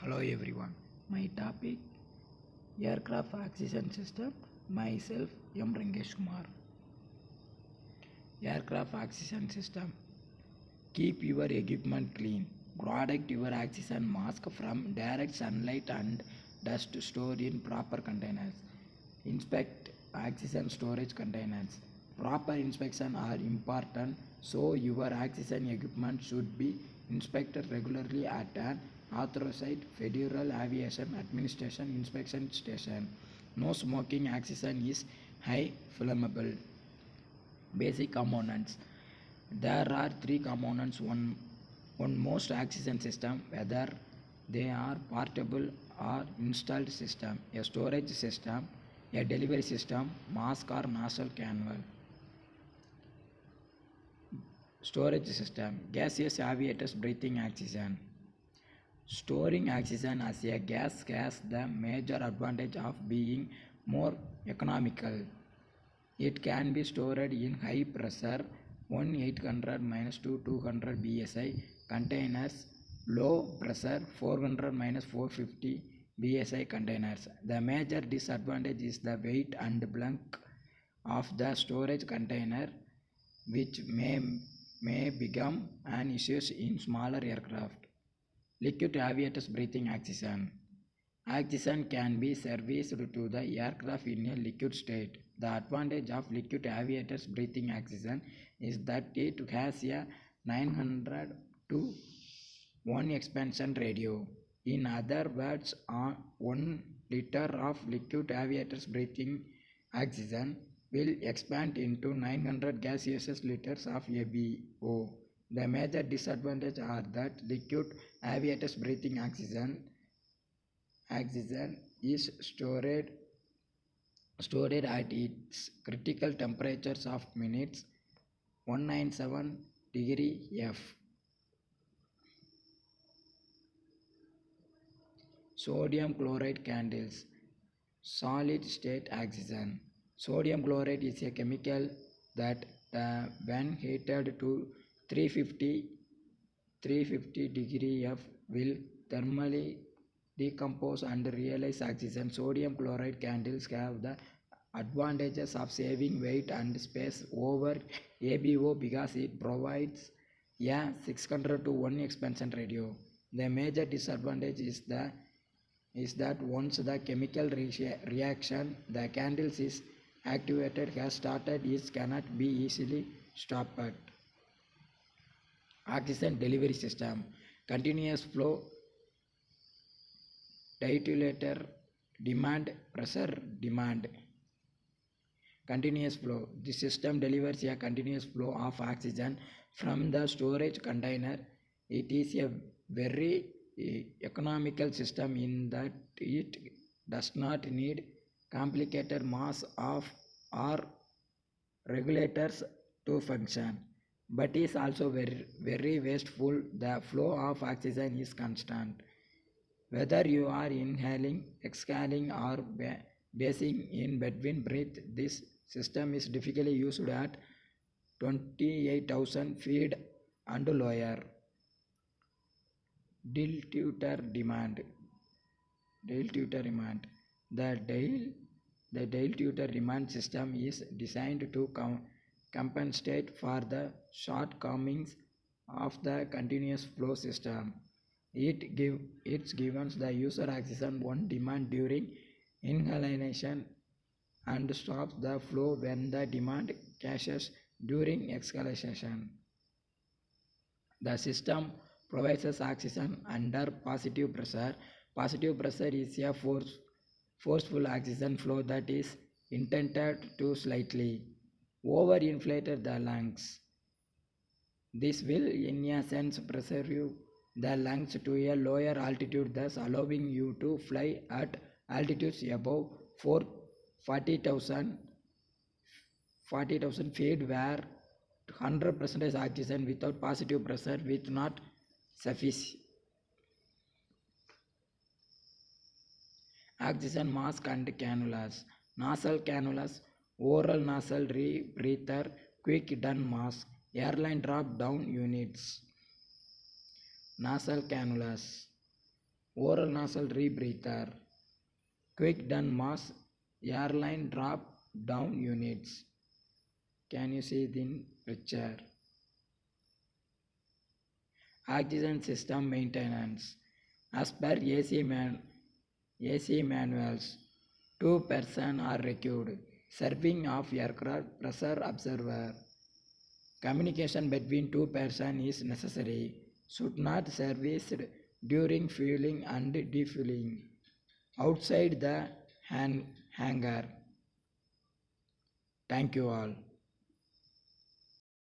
Hello everyone. My topic aircraft oxygen system. Myself M. Ringesh Kumar. Aircraft oxygen system. Keep your equipment clean. Protect your oxygen mask from direct sunlight and dust. Stored in proper containers. Inspect oxygen storage containers. Proper inspection are important, so your oxygen equipment should be inspected regularly at an authorized Federal Aviation Administration inspection station. No smoking. Oxygen is high flammable. Basic components. There are three components on most oxygen system, whether they are portable or installed system: a storage system, a delivery system, mask or nozzle canal. Storage system. Gaseous aviators breathing oxygen. Storing oxygen as a gas has the major advantage of being more economical. It can be stored in high pressure 1800 to 200 psi containers, low pressure 400 450 psi containers. The major disadvantage is the weight and bulk of the storage container, which may become an issue in smaller aircraft. Liquid aviators breathing oxygen. Oxygen can be serviced to the aircraft in a liquid state. The advantage of liquid aviators breathing oxygen is that it has a 900 to 1 expansion ratio. In other words, 1 liter of liquid aviators breathing oxygen will expand into 900 gaseous liters of ABO. The major disadvantages are that liquid aviators breathing oxygen is stored at its critical temperatures of minutes 197 degree F. Sodium chloride candles. Solid state oxygen. Sodium chloride is a chemical that when heated to 350 degree F will thermally decompose and realize oxygen. Sodium chloride candles have the advantages of saving weight and space over ABO because it provides a 600 to 1 expansion ratio. The major disadvantage is that once the chemical reaction the candles is activated has started, it cannot be easily stopped. Oxygen delivery system. Continuous flow dilator demand pressure demand. Continuous flow. The system delivers a continuous flow of oxygen from the storage container. It is a very economical system in that it does not need complicated mass of or regulators to function, but is also very wasteful. The flow of oxygen is constant. Whether you are inhaling, exhaling or basing in between breath, this system is typically used at 28,000 feet and lower. Diluter demand. The diluter demand system is designed to compensate for the shortcomings of the continuous flow system. It gives the user oxygen on demand during inhalation and stops the flow when the demand crashes during exhalation. The system provides oxygen under positive pressure. Positive pressure is a forceful oxygen flow that is intended to slightly overinflate the lungs. This will in a sense preserve the lungs to a lower altitude, thus allowing you to fly at altitudes above 40,000 feet where 100% oxygen without positive pressure will not suffice. Oxygen mask and cannulas. Nasal cannulas, oral nasal rebreather, quick done mask, airline drop down units. Nasal cannulas. oral nasal rebreather, quick done mass airline drop down units. Can you see the picture? Oxygen system maintenance. As per AC manuals, 2 persons are required. Serving of aircraft pressure observer. Communication between 2 persons is necessary. Should not serviced during fueling and defueling. Outside the hangar. Thank you all.